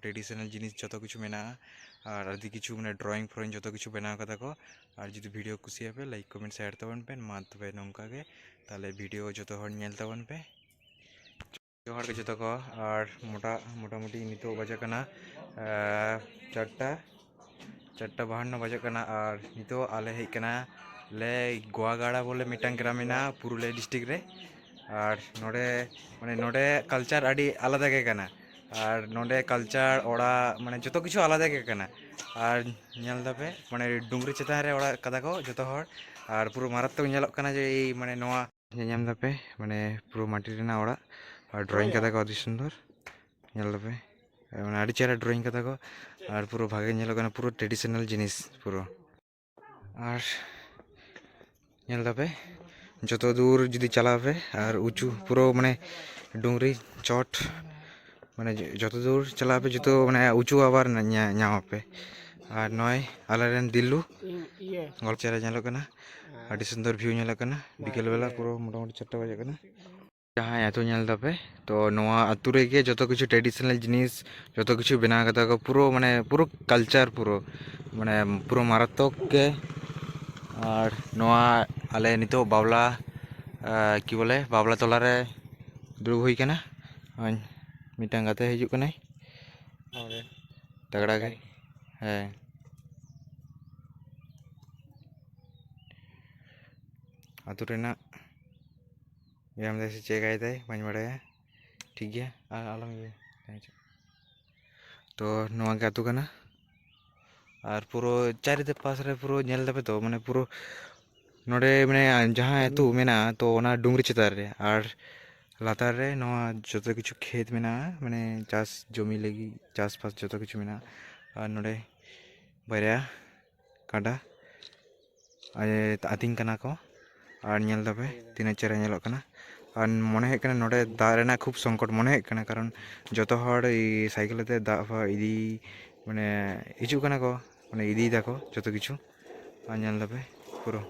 traditional जिनिस जो किछु मेना और आदि किछु मैंने ड्रॉइंग फ्रॉइंग जो किछु बनाव कदा को और जुदी वीडियो कुसिया पे लाइक कमेंट शेयर तबन पे मा तबे नोंका गे ताले वीडियो जो हर नेल तबन पे जोहार के जो को और मोटामुटी नितो बजे कना 4:52 बजे कना और नितो आले हेज कना ले गोवागाड़ा बोले मिटांग ग्राम मेना पुरुलिया डिस्ट्रिक्ट रे और नोडे माने नोडे कल्चर अड़ी आलादा के कना और नोडे कल्चर ओड़ा माने जो किछु आलादा के कना और नेल दपे माने डुंगरी चेतान रे ओड़ा कदा को जो हर और पुरो मारात्मक नेलोग कना जे माने नोआ नेम दपे माने पुरो माटी रेना ओड़ा और ड्रॉइंग कदा को अति सुंदर नेल दपे माने अड़ी चेहरा ड्रॉइंग कदा को और पुरो भागे नेलोग कना पुरो ट्रेडिशनल जिनिस पुरो और नेल दपे जो दूर जुदी चला पे और उचू पुरो माने डुंगरी चोट माने जो दूर चला पे जो माने उचू आबार नाम पे और नय आलेरेन दिल्लू गल्चर नेलो कना अति सुंदर व्यू नेलो कना बिकेल बेला पुरो मोटामुटी 4टा बजे कना जहाँ आतो नेल दपे तो नोआ आतु रेगे जो किछु ट्रेडिशनल जिनिस जो किछु बना कता को पुरो माने पुरो कल्चर पुरो माने पुरो मारात्मक के और नोआ आले नितो बावला कि बोले बावला तला रे दुड़ुब हुई कना मिटांग गाते हिजुग कनाय तगड़ा गे है आतु रेना याम दे से चेक आइते बाñ बड़ाया ठीक गया आलम तो नोआ के आतु कना और पुरो चारिदे पास रे पुरो नेल दबे तो माने पुरो नोडे माने जहाँ आतु मेना तो ओना डुंगरी चेतान रे और लातार रे नोआ जो किछु खेत मेना माने चास जमी लगी चास पास जो किछु मेना और नोडे बारिया काडा आतिंग कना को और नेल दबे तीना चेहरा नेलोग कना और मने है कना नोडे दा रेना खूब संकट मने है कना कारण जो हर साइकेल ते दा इदी माने हिजू कना को माने इदी दाको जो किछु और नेल दबे पुरो